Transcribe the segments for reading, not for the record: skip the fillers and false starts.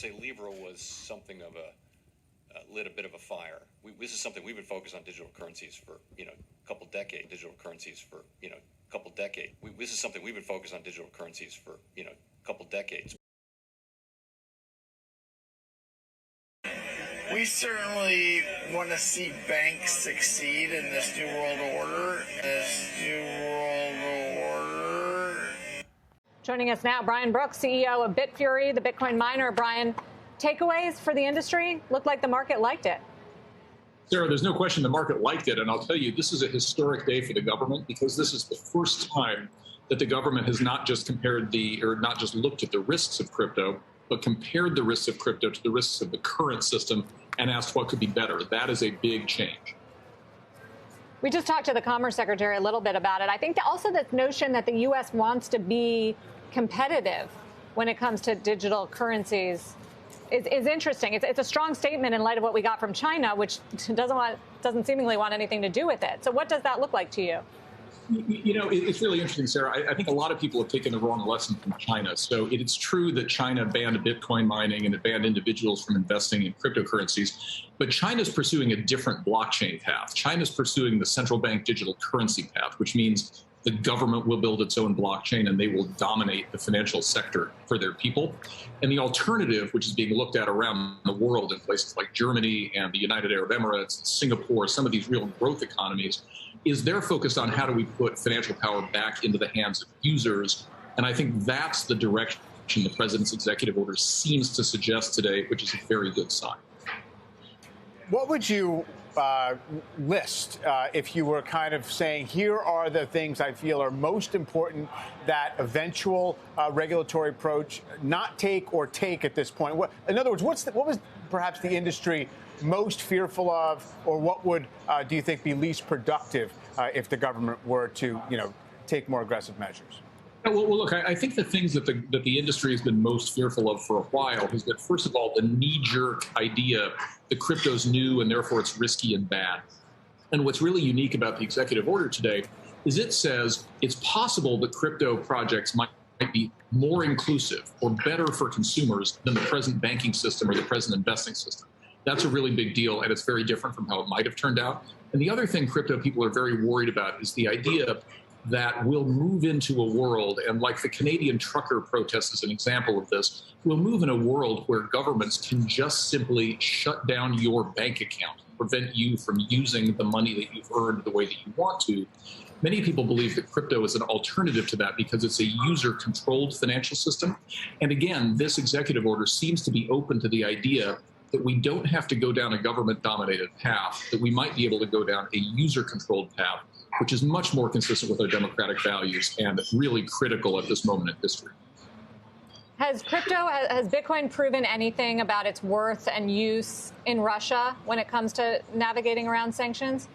Say Libra was something of lit a bit of a fire. This is something we've been focused on digital currencies for a couple decades. This is something we've been focused on digital currencies for a couple decades. We certainly want to see banks succeed in this new world order. Joining us now, Brian Brooks, CEO of Bitrue, the Bitcoin miner. Brian, takeaways for the industry? Looked like the market liked it. Sarah, there's no question the market liked it. And I'll tell you, this is a historic day for the government because this is the first time that the government has not just looked at the risks of crypto, but compared the risks of crypto to the risks of the current system and asked what could be better. That is a big change. We just talked to the Commerce Secretary a little bit about it. I think also this notion that the U.S. wants to be competitive when it comes to digital currencies is interesting. It's a strong statement in light of what we got from China, which doesn't seemingly want anything to do with it. So what does that look like to you? It's really interesting, Sarah. I think a lot of people have taken the wrong lesson from China. So it's true that China banned Bitcoin mining and it banned individuals from investing in cryptocurrencies. But China's pursuing a different blockchain path. China's pursuing the central bank digital currency path, which means the government will build its own blockchain and they will dominate the financial sector for their people. And the alternative, which is being looked at around the world in places like Germany and the United Arab Emirates, Singapore, some of these real growth economies, is they're focused on how do we put financial power back into the hands of users. And I think that's the direction the president's executive order seems to suggest today, which is a very good sign. What would you list if you were kind of saying, here are the things I feel are most important that eventual regulatory approach not take or take at this point? In other words, what was perhaps the industry most fearful of, or what would do you think be least productive if the government were to take more aggressive measures? Well, look, I think the things that the industry has been most fearful of for a while is that, first of all, the knee-jerk idea that crypto's new and therefore it's risky and bad. And what's really unique about the executive order today is it says it's possible that crypto projects might be more inclusive or better for consumers than the present banking system or the present investing system. That's a really big deal, and it's very different from how it might have turned out. And the other thing crypto people are very worried about is the idea that we'll move into a world, and like the Canadian trucker protest is an example of this, we'll move in a world where governments can just simply shut down your bank account, prevent you from using the money that you've earned the way that you want to. Many people believe that crypto is an alternative to that because it's a user-controlled financial system. And again, this executive order seems to be open to the idea that we don't have to go down a government-dominated path, that we might be able to go down a user-controlled path, which is much more consistent with our democratic values and really critical at this moment in history. Has Bitcoin proven anything about its worth and use in Russia when it comes to navigating around sanctions?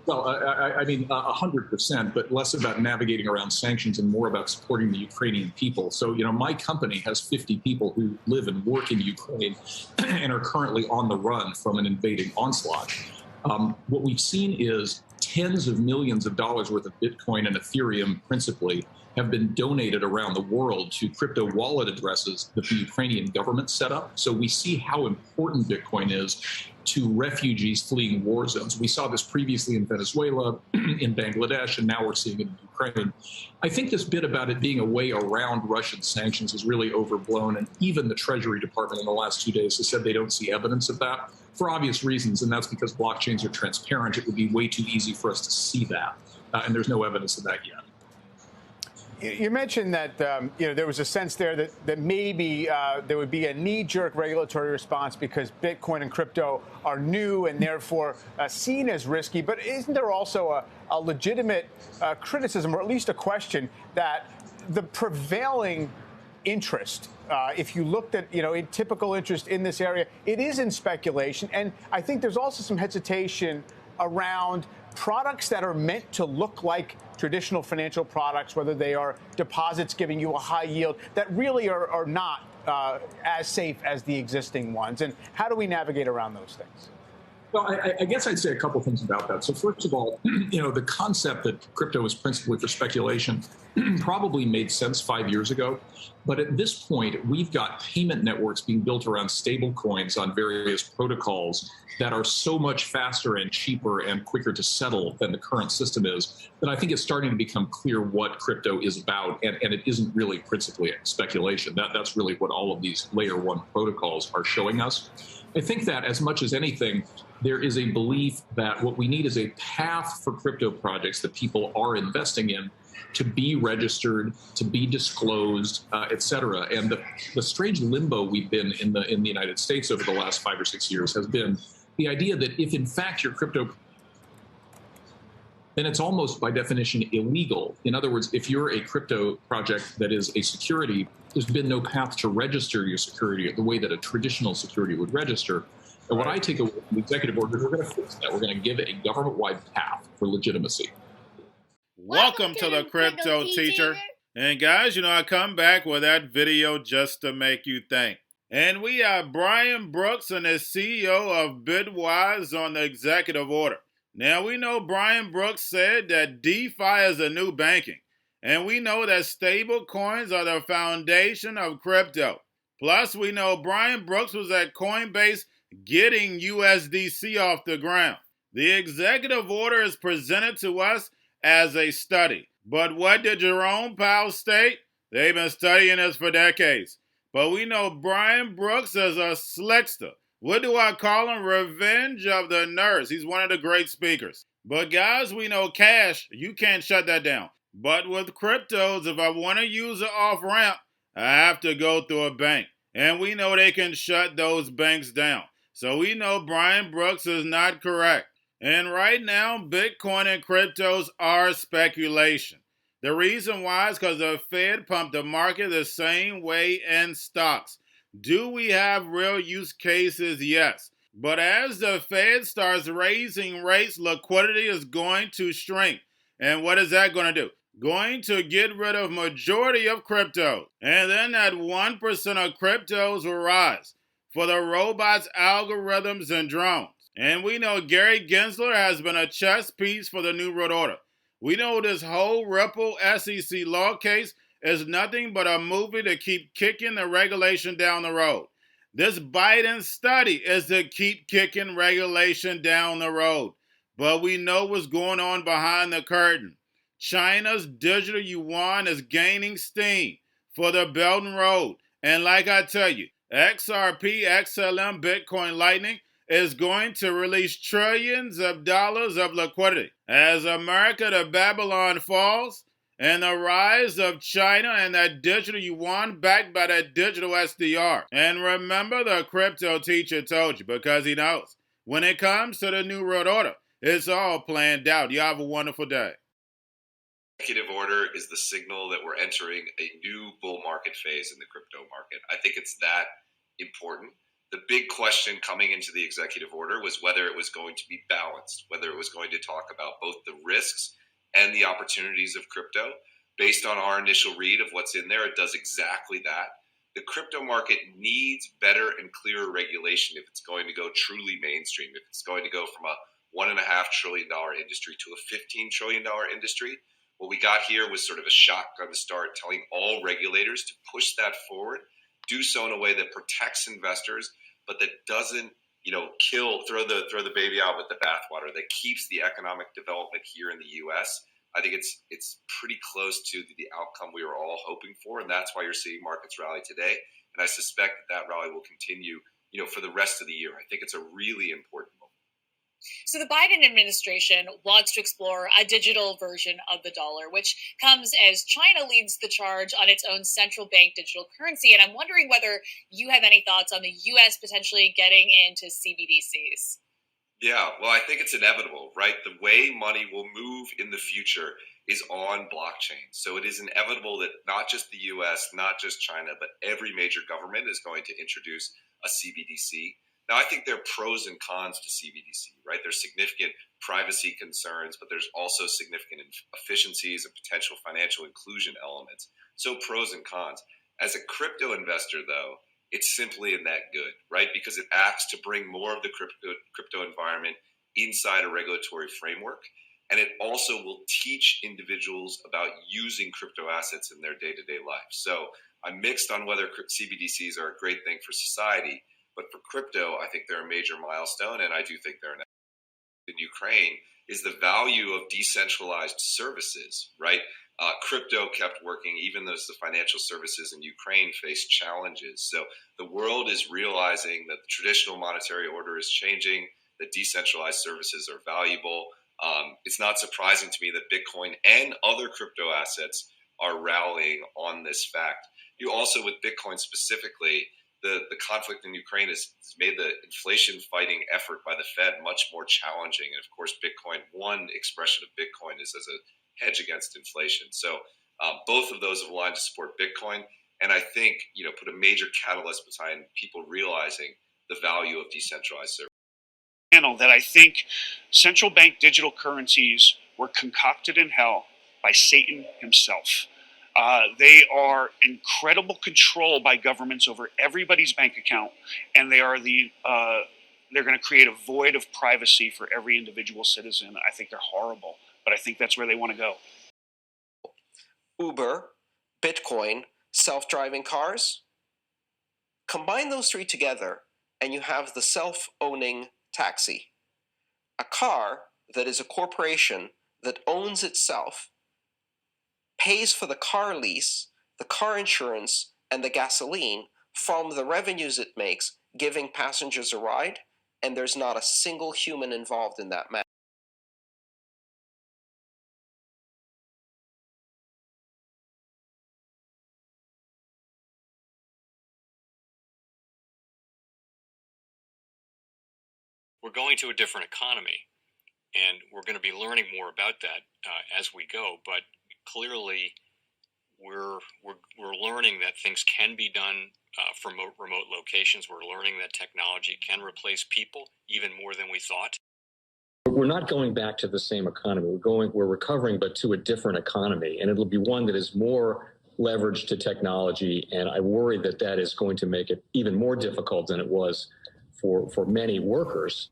Well, I mean, 100%, but less about navigating around sanctions and more about supporting the Ukrainian people. So, my company has 50 people who live and work in Ukraine and are currently on the run from an invading onslaught. What we've seen is tens of millions of dollars worth of Bitcoin and Ethereum principally have been donated around the world to crypto wallet addresses that the Ukrainian government set up. So we see how important Bitcoin is to refugees fleeing war zones. We saw this previously in Venezuela, in Bangladesh, and now we're seeing it in Ukraine. I think this bit about it being a way around Russian sanctions is really overblown, and even the Treasury Department in the last 2 days has said they don't see evidence of that for obvious reasons, and that's because blockchains are transparent. It would be way too easy for us to see that, and there's no evidence of that yet. You mentioned that there was a sense there that maybe there would be a knee-jerk regulatory response because Bitcoin and crypto are new and therefore seen as risky. But isn't there also a legitimate criticism, or at least a question, that the prevailing interest, if you looked at in typical interest in this area, it is in speculation, and I think there's also some hesitation around products that are meant to look like traditional financial products, whether they are deposits giving you a high yield, that really are not as safe as the existing ones. And how do we navigate around those things? Well, I guess I'd say a couple things about that. So first of all, the concept that crypto is principally for speculation probably made sense 5 years ago. But at this point, we've got payment networks being built around stable coins on various protocols that are so much faster and cheaper and quicker to settle than the current system is, that I think it's starting to become clear what crypto is about, and it isn't really principally speculation. That's really what all of these layer one protocols are showing us. I think that as much as anything, there is a belief that what we need is a path for crypto projects that people are investing in to be registered, to be disclosed, et cetera. And the strange limbo we've been in the United States over the last 5 or 6 years has been the idea that if in fact you're crypto, then it's almost by definition illegal. In other words, if you're a crypto project that is a security, there's been no path to register your security the way that a traditional security would register. And what I take away from the executive order, we're going to fix that. We're going to give it a government-wide path for legitimacy. Welcome to the Crypto Teacher. And guys, I come back with that video just to make you think. And we have Brian Brooks and the CEO of Bitwise on the executive order. Now, we know Brian Brooks said that DeFi is the new banking. And we know that stable coins are the foundation of crypto. Plus, we know Brian Brooks was at Coinbase getting USDC off the ground. The executive order is presented to us as a study. But what did Jerome Powell state? They've been studying this for decades. But we know Brian Brooks is a slickster. What do I call him? Revenge of the nerds. He's one of the great speakers. But guys, we know cash, you can't shut that down. But with cryptos, if I want to use an off-ramp, I have to go through a bank. And we know they can shut those banks down. So we know Brian Brooks is not correct. And right now, Bitcoin and cryptos are speculation. The reason why is because the Fed pumped the market the same way in stocks. Do we have real use cases? Yes. But as the Fed starts raising rates, liquidity is going to shrink. And what is that going to do? Going to get rid of majority of crypto. And then that 1% of cryptos will rise for the robots, algorithms, and drones. And we know Gary Gensler has been a chess piece for the New World Order. We know this whole Ripple SEC law case is nothing but a movie to keep kicking the regulation down the road. This Biden study is to keep kicking regulation down the road. But we know what's going on behind the curtain. China's digital yuan is gaining steam for the Belt and Road. And like I tell you, Xrp Xlm Bitcoin Lightning is going to release trillions of dollars of liquidity. As America to Babylon falls, and the rise of China and that digital yuan backed by that digital SDR. And remember, the Crypto Teacher told you, because he knows. When it comes to the New World Order, it's all planned out. You have a wonderful day. Executive order is the signal that we're entering a new bull market phase in the crypto market. I think it's that important. The big question coming into the executive order was whether it was going to be balanced, whether it was going to talk about both the risks and the opportunities of crypto. Based on our initial read of what's in there, it does exactly that. The crypto market needs better and clearer regulation if it's going to go truly mainstream, if it's going to go from a $1.5 trillion industry to a $15 trillion industry. What we got here was sort of a shotgun start, telling all regulators to push that forward, do so in a way that protects investors, but that doesn't, throw the baby out with the bathwater, that keeps the economic development here in the U.S. I think it's pretty close to the outcome we were all hoping for, and that's why you're seeing markets rally today. And I suspect that rally will continue, for the rest of the year. I think it's a really important moment. So the Biden administration wants to explore a digital version of the dollar, which comes as China leads the charge on its own central bank digital currency. And I'm wondering whether you have any thoughts on the U.S. potentially getting into Cbdc'S. Yeah, well, I think it's inevitable, right? The way money will move in the future is on blockchain. So it is inevitable that not just the U.S., not just China, but every major government is going to introduce a CBDC. Now, I think there are pros and cons to CBDC, right? There's significant privacy concerns, but there's also significant efficiencies and potential financial inclusion elements. So pros and cons. As a crypto investor, though, it's simply a net good, right? Because it acts to bring more of the crypto environment inside a regulatory framework. And it also will teach individuals about using crypto assets in their day-to-day life. So I'm mixed on whether CBDCs are a great thing for society, but for crypto, I think they're a major milestone, and I do think they're in Ukraine is the value of decentralized services, right? Crypto kept working even though the financial services in Ukraine faced challenges. So the world is realizing that the traditional monetary order is changing, that decentralized services are valuable. It's not surprising to me that Bitcoin and other crypto assets are rallying on this fact. You also, with Bitcoin specifically, the conflict in Ukraine has made the inflation fighting effort by the Fed much more challenging. And of course, Bitcoin, one expression of Bitcoin is as a hedge against inflation. So both of those have aligned to support Bitcoin. And I think, put a major catalyst behind people realizing the value of decentralized services. That I think central bank digital currencies were concocted in hell by Satan himself. They are incredible control by governments over everybody's bank account, and they are they're going to create a void of privacy for every individual citizen. I think they're horrible, but I think that's where they want to go. Uber, Bitcoin, self-driving cars. Combine those three together, and you have the self-owning taxi. A car that is a corporation that owns itself, pays for the car lease, the car insurance, and the gasoline from the revenues it makes, giving passengers a ride, and there's not a single human involved in that matter. We're going to a different economy, and we're going to be learning more about that as we go. But clearly, we're learning that things can be done from remote locations. We're learning that technology can replace people even more than we thought. We're not going back to the same economy. We're recovering, but to a different economy, and it'll be one that is more leveraged to technology. And I worry that that is going to make it even more difficult than it was for many workers.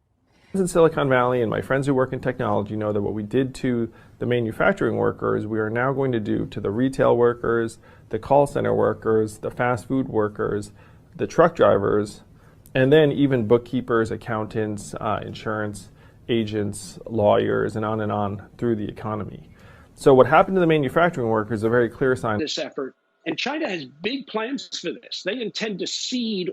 In Silicon Valley, and my friends who work in technology know that what we did to the manufacturing workers, we are now going to do to the retail workers, the call center workers, the fast food workers, the truck drivers, and then even bookkeepers, accountants, insurance agents, lawyers, and on through the economy. So what happened to the manufacturing workers is a very clear sign. This effort. And China has big plans for this. They intend to seed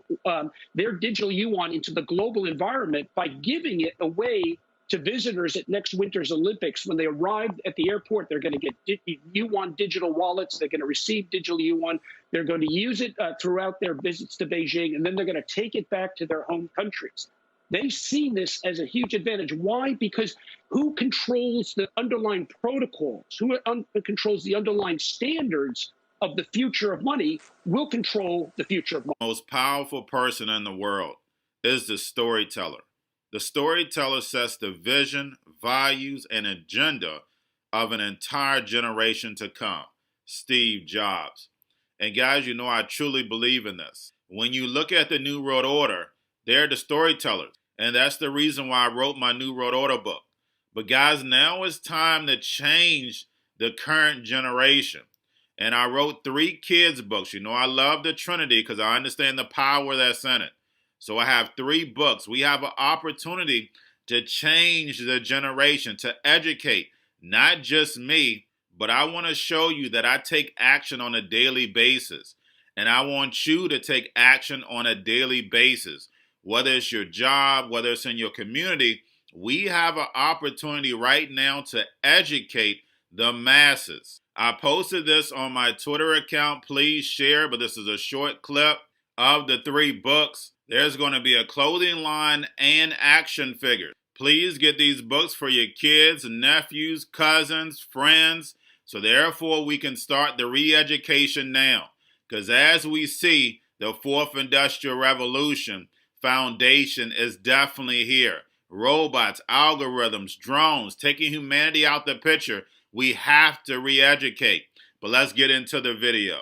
their digital yuan into the global environment by giving it away to visitors at next winter's Olympics. When they arrive at the airport, they're going to get yuan digital wallets. They're going to receive digital yuan. They're going to use it throughout their visits to Beijing, and then they're going to take it back to their home countries. They see this as a huge advantage. Why? Because who controls the underlying protocols? Who controls the underlying standards of the future of money will control the future of money. The most powerful person in the world is the storyteller. The storyteller sets the vision, values, and agenda of an entire generation to come. Steve Jobs. And guys, I truly believe in this. When you look at the New World Order, they're the storytellers. And that's the reason why I wrote my New World Order book. But guys, now it's time to change the current generation. And I wrote 3 kids' books. I love the Trinity because I understand the power that's in it. So I have 3 books. We have an opportunity to change the generation, to educate, not just me, but I want to show you that I take action on a daily basis. And I want you to take action on a daily basis. Whether it's your job, whether it's in your community, we have an opportunity right now to educate the masses. I posted this on my Twitter account. Please share, but this is a short clip of the 3 books. There's going to be a clothing line and action figures. Please get these books for your kids, nephews, cousins, friends, so therefore we can start the re-education now. Because as we see, the 4th Industrial Revolution foundation is definitely here. Robots, algorithms, drones, taking humanity out the picture. We have to re-educate. But let's get into the video.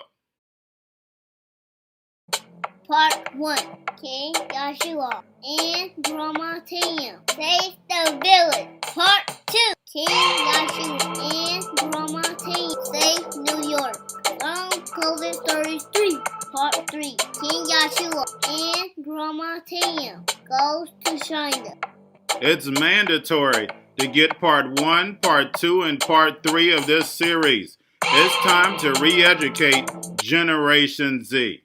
Part 1. King Joshua and Dramateum save the village. Part 2. King Joshua and Dramateum save New York from COVID-33. Part 3. King Joshua and Grandma Tam goes to China. It's mandatory to get part 1, part 2, and part 3 of this series. It's time to re-educate Generation Z.